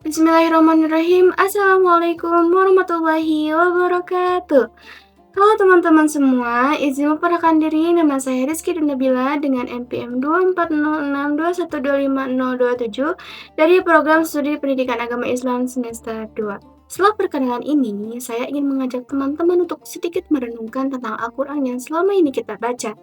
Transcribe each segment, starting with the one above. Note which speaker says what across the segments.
Speaker 1: Bismillahirrahmanirrahim. Assalamualaikum warahmatullahi wabarakatuh. Halo teman-teman semua, izin memperkenalkan diri, nama saya Rizky Nabila dengan NPM 24062125027 dari Program Studi Pendidikan Agama Islam Semester 2. Setelah perkenalan ini, saya ingin mengajak teman-teman untuk sedikit merenungkan tentang Al-Quran yang selama ini kita baca.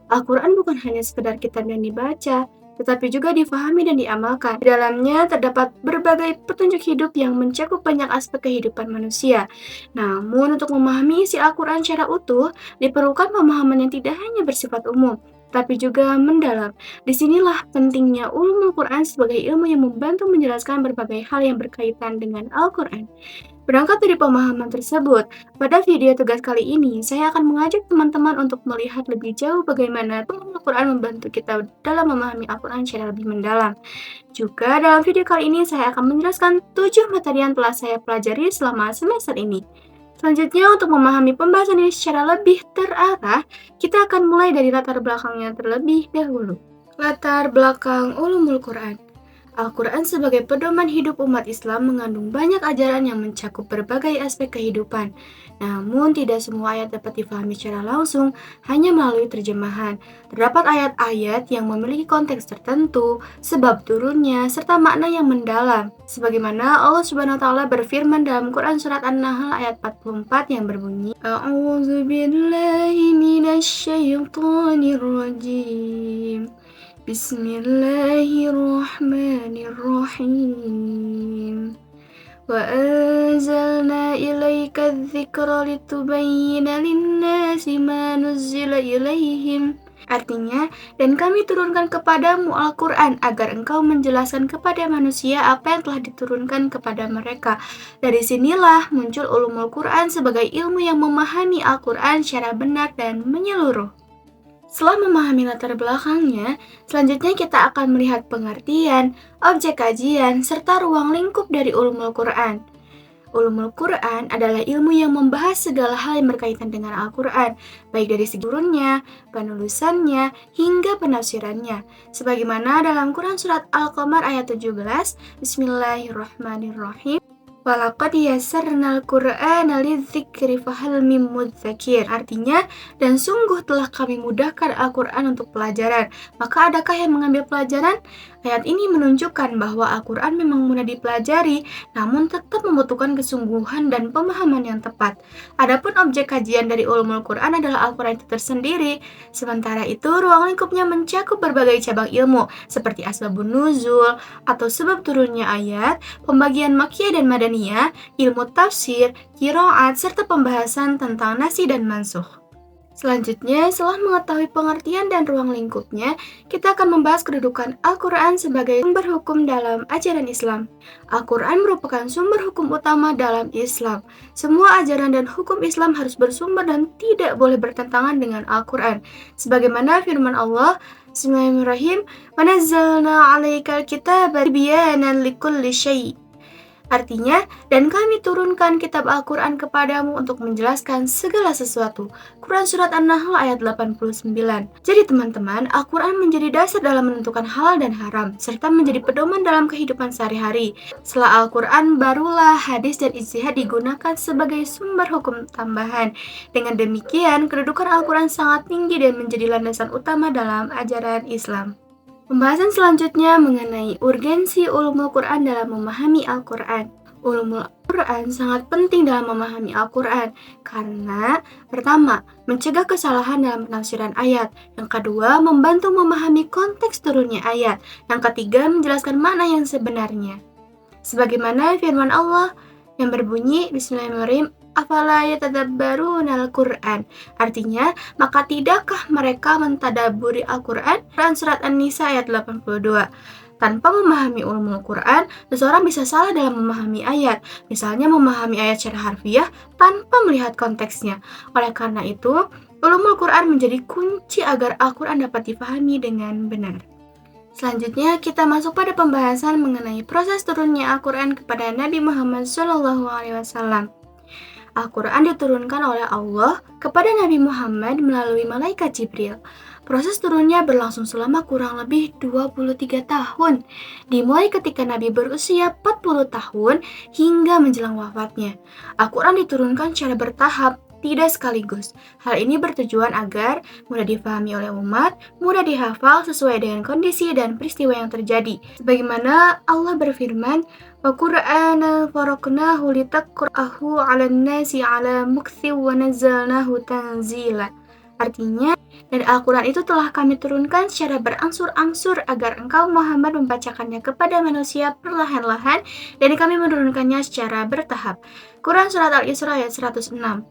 Speaker 1: Al-Quran bukan hanya sekedar kitab yang dibaca, tetapi juga difahami dan diamalkan. Di dalamnya terdapat berbagai petunjuk hidup yang mencakup banyak aspek kehidupan manusia. Namun, untuk memahami isi Al-Quran secara utuh, diperlukan pemahaman yang tidak hanya bersifat umum, tapi juga mendalam. Disinilah pentingnya ulumul Quran sebagai ilmu yang membantu menjelaskan berbagai hal yang berkaitan dengan Al-Quran. Berangkat dari pemahaman tersebut, pada video tugas kali ini, saya akan mengajak teman-teman untuk melihat lebih jauh bagaimana Al-Quran membantu kita dalam memahami Al-Quran secara lebih mendalam. Juga dalam video kali ini, saya akan menjelaskan 7 materi yang telah saya pelajari selama semester ini. Selanjutnya, untuk memahami pembahasan ini secara lebih terarah, kita akan mulai dari latar belakangnya terlebih dahulu. Latar belakang ulumul Quran. Al-Quran sebagai pedoman hidup umat Islam mengandung banyak ajaran yang mencakup berbagai aspek kehidupan. Namun, tidak semua ayat dapat difahami secara langsung hanya melalui terjemahan. Terdapat ayat-ayat yang memiliki konteks tertentu, sebab turunnya, serta makna yang mendalam. Sebagaimana Allah Subhanahu wa Ta'ala berfirman dalam Quran Surat An-Nahl ayat 44 yang berbunyi, A'udzu billahi minasy syaithanir rajim. Bismillahirrahmanirrahim. Wa anzalna ilaika dzikra litubayyina lin-nasi ma nuzzila ilaihim. Artinya, dan kami turunkan kepadamu Al-Quran agar engkau menjelaskan kepada manusia apa yang telah diturunkan kepada mereka. Dari sinilah muncul ulumul Quran sebagai ilmu yang memahami Al-Quran secara benar dan menyeluruh. Setelah memahami latar belakangnya, selanjutnya kita akan melihat pengertian, objek kajian, serta ruang lingkup dari ulumul Quran. Ulumul Quran adalah ilmu yang membahas segala hal yang berkaitan dengan Al-Quran, baik dari segi turunnya, penulisannya, hingga penafsirannya. Sebagaimana dalam Quran Surat Al-Qamar ayat 17, Bismillahirrahmanirrahim. Walaqad yassarnal Qur'ana lidzikri fahal mim mudzakir. Artinya, dan sungguh telah kami mudahkan Al-Quran untuk pelajaran. Maka adakah yang mengambil pelajaran? Ayat ini menunjukkan bahwa Al-Quran memang mudah dipelajari, namun tetap membutuhkan kesungguhan dan pemahaman yang tepat. Adapun objek kajian dari ulumul Quran adalah Al-Quran itu tersendiri. Sementara itu, ruang lingkupnya mencakup berbagai cabang ilmu, seperti asbabun nuzul, atau sebab turunnya ayat, pembagian makkiyah dan madaniyah, ilmu tafsir, qiraat, serta pembahasan tentang nasikh dan mansukh. Selanjutnya, setelah mengetahui pengertian dan ruang lingkupnya, kita akan membahas kedudukan Al-Quran sebagai sumber hukum dalam ajaran Islam. Al-Quran merupakan sumber hukum utama dalam Islam. Semua ajaran dan hukum Islam harus bersumber dan tidak boleh bertentangan dengan Al-Quran. Sebagaimana firman Allah, Bismillahirrahmanirrahim, وَنَزَّلْنَا عَلَيْكَ الْكِتَابَ تِبْيَانًا لِكُلِّ شَيْءٍ. Artinya, dan kami turunkan kitab Al-Quran kepadamu untuk menjelaskan segala sesuatu. Quran Surat An-Nahl ayat 89. Jadi teman-teman, Al-Quran menjadi dasar dalam menentukan halal dan haram, serta menjadi pedoman dalam kehidupan sehari-hari. Setelah Al-Quran, barulah hadis dan ijtihad digunakan sebagai sumber hukum tambahan. Dengan demikian, kedudukan Al-Quran sangat tinggi dan menjadi landasan utama dalam ajaran Islam. Pembahasan selanjutnya mengenai urgensi ulumul Quran dalam memahami Al-Quran. Ulumul Quran sangat penting dalam memahami Al-Quran karena pertama, mencegah kesalahan dalam penafsiran ayat. Yang kedua, membantu memahami konteks turunnya ayat. Yang ketiga, menjelaskan makna yang sebenarnya. Sebagaimana firman Allah yang berbunyi, Bismillahirrahmanirrahim, afala yatadabbarunal Qur'an. Artinya, maka tidakkah mereka mentadaburi Al-Quran? Quran Surat An-Nisa ayat 82. Tanpa memahami ulumul Quran, seseorang bisa salah dalam memahami ayat. Misalnya memahami ayat secara harfiah tanpa melihat konteksnya. Oleh karena itu, ulumul Quran menjadi kunci agar Al-Quran dapat difahami dengan benar. Selanjutnya, kita masuk pada pembahasan mengenai proses turunnya Al-Quran kepada Nabi Muhammad SAW. Al-Quran diturunkan oleh Allah kepada Nabi Muhammad melalui malaikat Jibril. Proses turunnya berlangsung selama kurang lebih 23 tahun, dimulai ketika Nabi berusia 40 tahun hingga menjelang wafatnya. Al-Quran diturunkan secara bertahap, tidak sekaligus. Hal ini bertujuan agar mudah difahami oleh umat, mudah dihafal sesuai dengan kondisi dan peristiwa yang terjadi. Sebagaimana Allah berfirman, "Wa Qur'ana faraqnahu litaqra'ahu 'alan nasi 'ala muktsٍ wa nazzalnahu tanzila." Artinya, dan Al-Quran itu telah kami turunkan secara berangsur-angsur agar engkau Muhammad membacakannya kepada manusia perlahan-lahan, dan kami menurunkannya secara bertahap. Quran Surat Al-Isra ayat 106.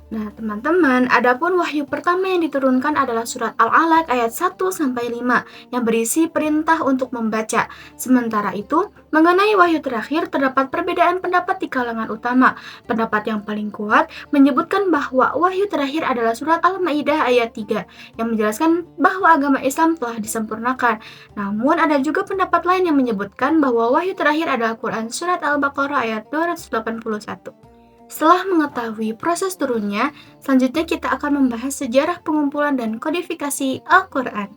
Speaker 1: Nah, teman-teman, adapun wahyu pertama yang diturunkan adalah surat Al-Alaq ayat 1-5 yang berisi perintah untuk membaca. Sementara itu, mengenai wahyu terakhir terdapat perbedaan pendapat di kalangan ulama. Pendapat yang paling kuat menyebutkan bahwa wahyu terakhir adalah surat Al-Maidah ayat 3 yang menjelaskan bahwa agama Islam telah disempurnakan. Namun, ada juga pendapat lain yang menyebutkan bahwa wahyu terakhir adalah Quran surat Al-Baqarah ayat 281. Setelah mengetahui proses turunnya, selanjutnya kita akan membahas sejarah pengumpulan dan kodifikasi Al-Quran.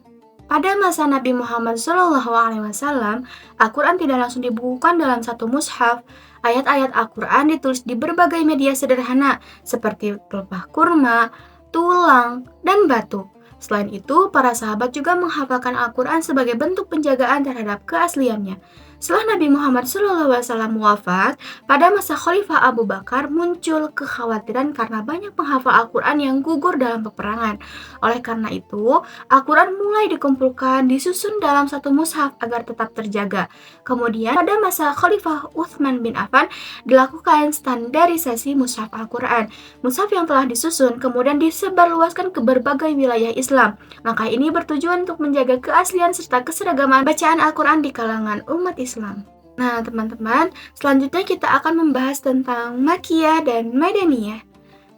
Speaker 1: Pada masa Nabi Muhammad SAW, Al-Quran tidak langsung dibukukan dalam satu mushaf. Ayat-ayat Al-Quran ditulis di berbagai media sederhana, seperti pelepah kurma, tulang, dan batu. Selain itu, para sahabat juga menghafalkan Al-Quran sebagai bentuk penjagaan terhadap keasliannya. Setelah Nabi Muhammad SAW wafat, pada masa Khalifah Abu Bakar muncul kekhawatiran karena banyak penghafal Al-Quran yang gugur dalam peperangan. Oleh karena itu, Al-Quran mulai dikumpulkan, disusun dalam satu mushaf agar tetap terjaga. Kemudian, pada masa Khalifah Utsman bin Affan, dilakukan standarisasi mushaf Al-Quran. Mushaf yang telah disusun kemudian disebarluaskan ke berbagai wilayah Islam. Langkah ini bertujuan untuk menjaga keaslian serta keseragaman bacaan Al-Quran di kalangan umat Islam. Nah, teman-teman, selanjutnya kita akan membahas tentang Makkiyah dan Madaniyah.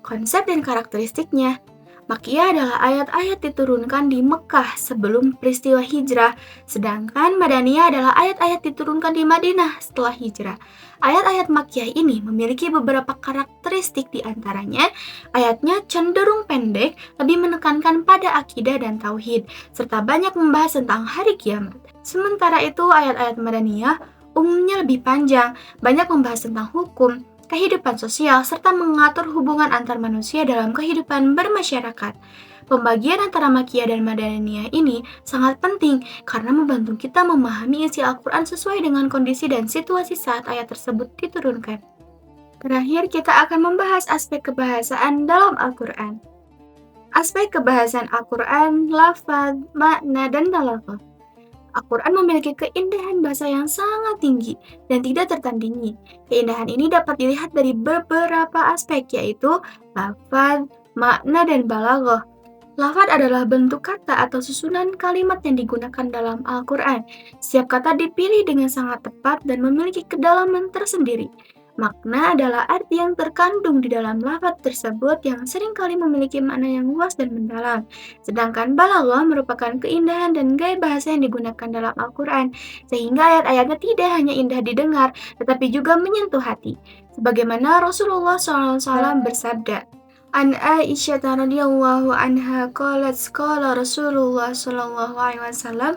Speaker 1: Konsep dan karakteristiknya. Makkiyah adalah ayat-ayat diturunkan di Mekah sebelum peristiwa hijrah, sedangkan Madaniyah adalah ayat-ayat diturunkan di Madinah setelah hijrah. Ayat-ayat Makkiyah ini memiliki beberapa karakteristik, di antaranya ayatnya cenderung pendek, lebih menekankan pada akidah dan tauhid, serta banyak membahas tentang hari kiamat. Sementara itu, ayat-ayat Madaniyah umumnya lebih panjang, banyak membahas tentang hukum, kehidupan sosial, serta mengatur hubungan antar manusia dalam kehidupan bermasyarakat. Pembagian antara Makkiyah dan Madaniyah ini sangat penting karena membantu kita memahami isi Al-Quran sesuai dengan kondisi dan situasi saat ayat tersebut diturunkan. Terakhir, kita akan membahas aspek kebahasaan dalam Al-Quran. Aspek kebahasaan Al-Quran, lafaz, makna, dan balaghah. Al-Quran memiliki keindahan bahasa yang sangat tinggi dan tidak tertandingi. Keindahan ini dapat dilihat dari beberapa aspek, yaitu lafaz, makna, dan balaghah. Lafaz adalah bentuk kata atau susunan kalimat yang digunakan dalam Al-Quran. Setiap kata dipilih dengan sangat tepat dan memiliki kedalaman tersendiri. Makna adalah arti yang terkandung di dalam lafaz tersebut yang seringkali memiliki makna yang luas dan mendalam. Sedangkan balaghah merupakan keindahan dan gaya bahasa yang digunakan dalam Al-Quran, sehingga ayat-ayatnya tidak hanya indah didengar, tetapi juga menyentuh hati. Sebagaimana Rasulullah SAW bersabda, An Aisyah radhiyallahu anha qalat qala Rasulullah sallallahu alaihi wasallam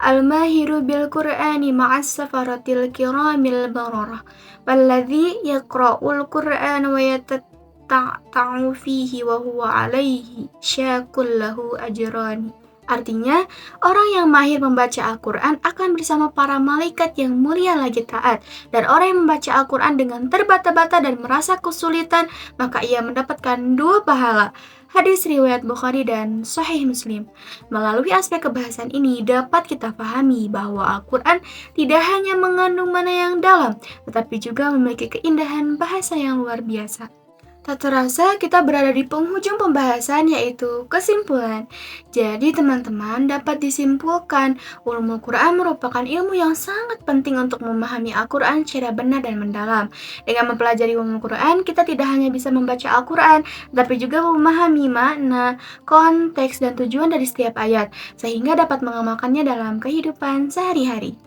Speaker 1: al-mahiru bil Qur'ani ma'as safaratil kiramil bararah walladzi yaqra'ul Qur'an wa yatatta'u fihi wa huwa alaihi syaqul lahu ajrani. Artinya, orang yang mahir membaca Al-Quran akan bersama para malaikat yang mulia lagi taat. Dan orang yang membaca Al-Quran dengan terbata-bata dan merasa kesulitan, maka ia mendapatkan 2 pahala. Hadis riwayat Bukhari dan Sahih Muslim. Melalui aspek kebahasan ini dapat kita pahami bahwa Al-Quran tidak hanya mengandung makna yang dalam, tetapi juga memiliki keindahan bahasa yang luar biasa. Tak terasa kita berada di penghujung pembahasan, yaitu kesimpulan. Jadi teman-teman, dapat disimpulkan ulumul Quran merupakan ilmu yang sangat penting untuk memahami Al-Quran secara benar dan mendalam. Dengan mempelajari ulumul Quran, kita tidak hanya bisa membaca Al-Quran, tapi juga memahami makna, konteks, dan tujuan dari setiap ayat, sehingga dapat mengamalkannya dalam kehidupan sehari-hari.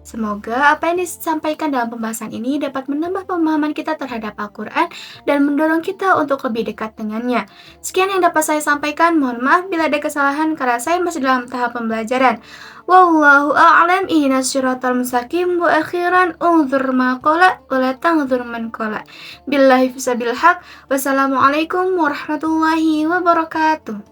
Speaker 1: Semoga apa yang disampaikan dalam pembahasan ini dapat menambah pemahaman kita terhadap Al-Quran dan mendorong kita untuk lebih dekat dengannya. Sekian yang dapat saya sampaikan, mohon maaf bila ada kesalahan karena saya masih dalam tahap pembelajaran. Wallahu a'lam ihdinas siratal mustaqim wa akhiran unzur ma qala wa la tanzur man qala. Billahi fisabil haq. Wassalamualaikum warahmatullahi wabarakatuh.